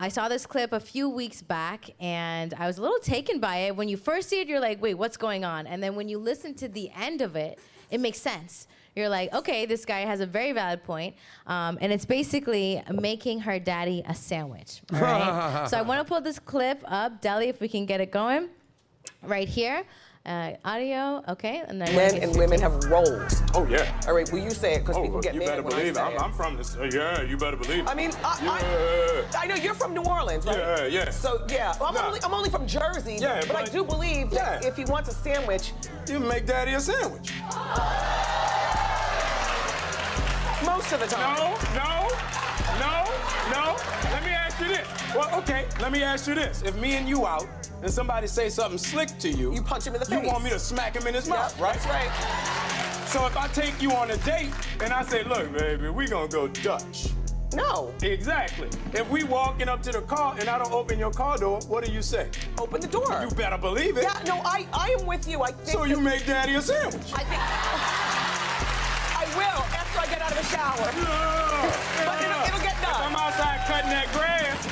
I saw this clip a few weeks back, and I was a little taken by it. When you first see it, you're like, wait, what's going on? And then when you listen to the end of it, it makes sense. You're like, okay, this guy has a very valid point. And it's basically making her daddy a sandwich, all right? So I want to pull this clip up. Deli, if we can get it going. Right here. Audio, okay. And then men and women have roles. Oh, yeah. All right, will you say it? Because people get mad when I say it. I'm from this. Yeah, you better believe it. I mean, I know you're from New Orleans, right? Yeah, yeah. So, yeah, well, I'm only from Jersey, yeah, but I do believe that if he wants a sandwich, you make daddy a sandwich. Most of the time. No. Let me ask you this. Well, okay, let me ask you this. If me and you out and somebody say something slick to you, you punch him in the face. You want me to smack him in his mouth, right? That's right. So if I take you on a date and I say, look, baby, we gonna go Dutch. No. Exactly. If we walking up to the car and I don't open your car door, what do you say? Open the door. You better believe it. Yeah, no, I am with you. I think so you make daddy a sandwich. I think I will after I get out of the shower. But it'll get done. If I'm outside cutting that grass,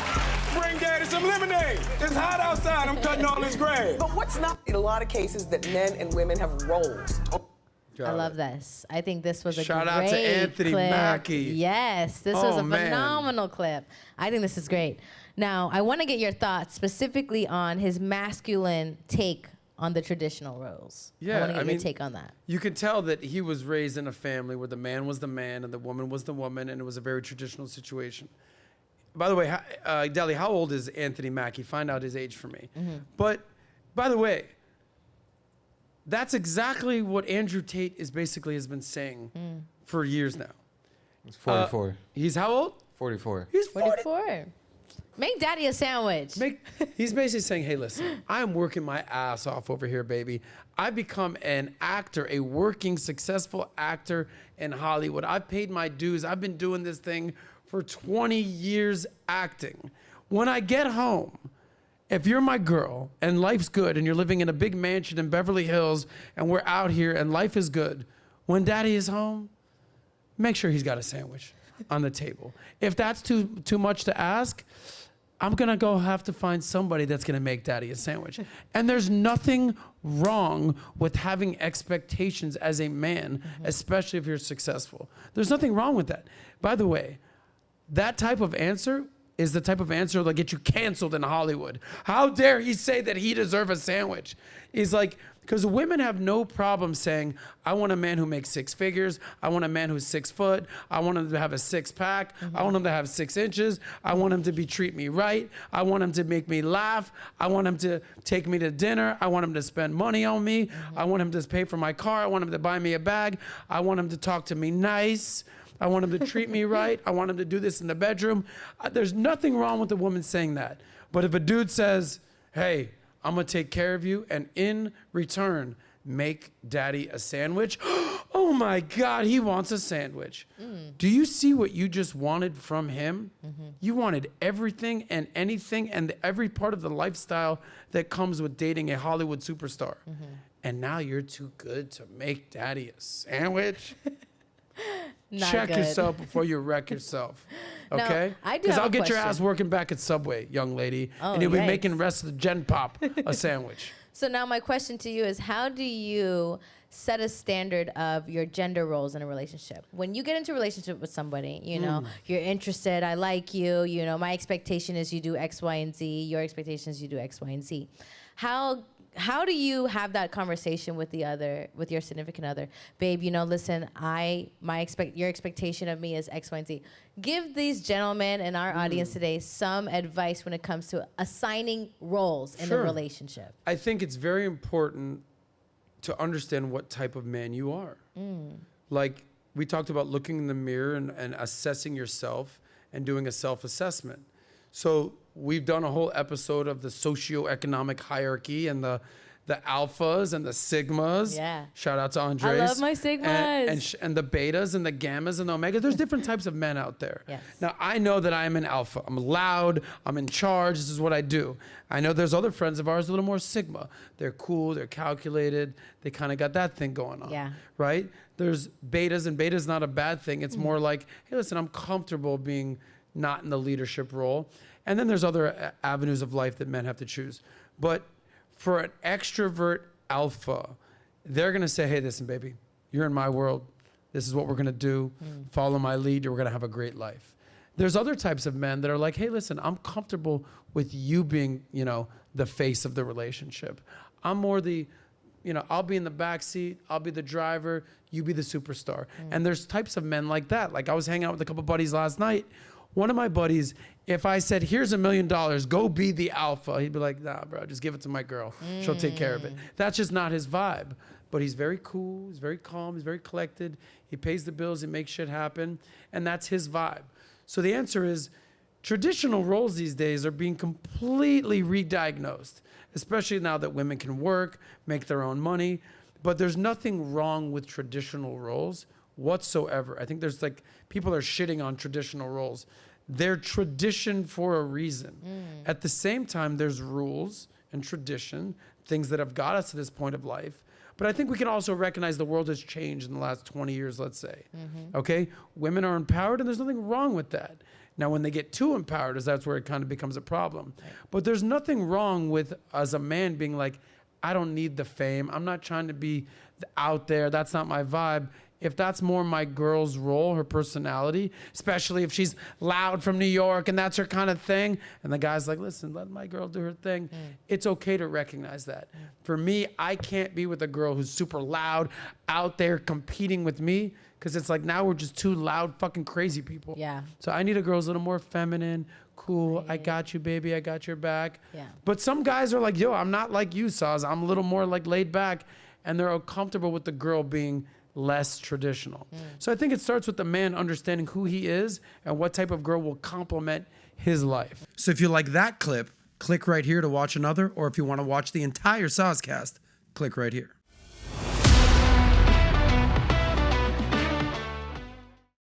bring daddy some lemonade. It's hot outside. I'm cutting all this grass. But what's not in a lot of cases that men and women have roles. I love this. I think this was a Shout great out to Anthony clip. Mackie. Yes, this was a phenomenal clip. I think this is great. Now, I want to get your thoughts specifically on his masculine take on the traditional roles. Yeah, I want to get your take on that. You could tell that he was raised in a family where the man was the man and the woman was the woman, and it was a very traditional situation. By the way, Deli, how old is Anthony Mackie? Find out his age for me. But, by the way, that's exactly what Andrew Tate has been saying for years now. He's 44. He's how old? 44. He's 44. Make daddy a sandwich. He's basically saying, hey, listen, I'm working my ass off over here, baby. I've become an actor, a working, successful actor in Hollywood. I've paid my dues. I've been doing this thing for 20 years acting. When I get home, if you're my girl and life's good and you're living in a big mansion in Beverly Hills and we're out here and life is good, when daddy is home, make sure he's got a sandwich on the table. If that's too much to ask, I'm gonna go have to find somebody that's gonna make daddy a sandwich. And there's nothing wrong with having expectations as a man, especially if you're successful. There's nothing wrong with that. By the way, that type of answer is the type of answer that'll get you canceled in Hollywood. How dare he say that he deserves a sandwich? He's like, because women have no problem saying, I want a man who makes 6 figures. I want a man who's 6 foot. I want him to have a 6-pack. I want him to have 6 inches. I want him to treat me right. I want him to make me laugh. I want him to take me to dinner. I want him to spend money on me. I want him to pay for my car. I want him to buy me a bag. I want him to talk to me nice. I want him to treat me right. I want him to do this in the bedroom. There's nothing wrong with a woman saying that. But if a dude says, hey, I'm gonna take care of you, and in return, make daddy a sandwich. Oh my God, he wants a sandwich. Do you see what you just wanted from him? You wanted everything and anything and every part of the lifestyle that comes with dating a Hollywood superstar. And now you're too good to make daddy a sandwich? Check yourself before you wreck yourself. Okay? Because I'll get your ass working back at Subway, young lady. And you'll be making the rest of the Gen Pop a sandwich. So now my question to you is, how do you set a standard of your gender roles in a relationship? When you get into a relationship with somebody, you know, you're interested, I like you, you know, my expectation is you do X, Y, and Z, your expectation is you do X, Y, and Z. How do you have that conversation with your significant other? Babe, you know, listen, your expectation of me is X, Y, and Z. Give these gentlemen in our audience today some advice when it comes to assigning roles in a relationship. I think it's very important to understand what type of man you are. Like we talked about looking in the mirror and assessing yourself and doing a self-assessment. So we've done a whole episode of the socioeconomic hierarchy and the alphas and the sigmas. Yeah. Shout out to Andres. I love my sigmas. And the betas and the gammas and the omegas. There's different types of men out there. Yes. Now, I know that I am an alpha. I'm loud. I'm in charge. This is what I do. I know there's other friends of ours a little more sigma. They're cool. They're calculated. They kind of got that thing going on. Yeah. Right? There's betas, and beta's not a bad thing. It's more like, hey, listen, I'm comfortable being not in the leadership role. And then there's other avenues of life that men have to choose. But for an extrovert alpha, they're gonna say, hey, listen, baby, you're in my world. This is what we're gonna do. Follow my lead, you're gonna have a great life. There's other types of men that are like, hey, listen, I'm comfortable with you being, you know, the face of the relationship. I'm more the, you know, I'll be in the back seat, I'll be the driver, you be the superstar. And there's types of men like that. Like I was hanging out with a couple buddies last night. One of my buddies, if I said, here's $1 million, go be the alpha, he'd be like, nah, bro, just give it to my girl. She'll take care of it. That's just not his vibe. But he's very cool, he's very calm, he's very collected. He pays the bills, he makes shit happen. And that's his vibe. So the answer is, traditional roles these days are being completely re-diagnosed, especially now that women can work, make their own money. But there's nothing wrong with traditional roles whatsoever. I think there's like, people are shitting on traditional roles. They're tradition for a reason. At the same time, there's rules and tradition, things that have got us to this point of life. But I think we can also recognize the world has changed in the last 20 years, let's say. Okay? Women are empowered, and there's nothing wrong with that. Now, when they get too empowered, that's where it kind of becomes a problem. But there's nothing wrong with, as a man, being like, I don't need the fame. I'm not trying to be out there. That's not my vibe. If that's more my girl's role, her personality, especially if she's loud from New York and that's her kind of thing, and the guy's like, listen, let my girl do her thing, it's okay to recognize that. For me, I can't be with a girl who's super loud, out there competing with me, because it's like now we're just two loud, fucking crazy people. Yeah. So I need a girl who's a little more feminine, cool, I got you, baby, I got your back. Yeah. But some guys are like, yo, I'm not like you, Soz. I'm a little more like laid back, and they're comfortable with the girl being less traditional. So I think it starts with the man understanding who he is and what type of girl will complement his life. So if you like that clip, click right here to watch another, or if you want to watch the entire Soscast, click right here.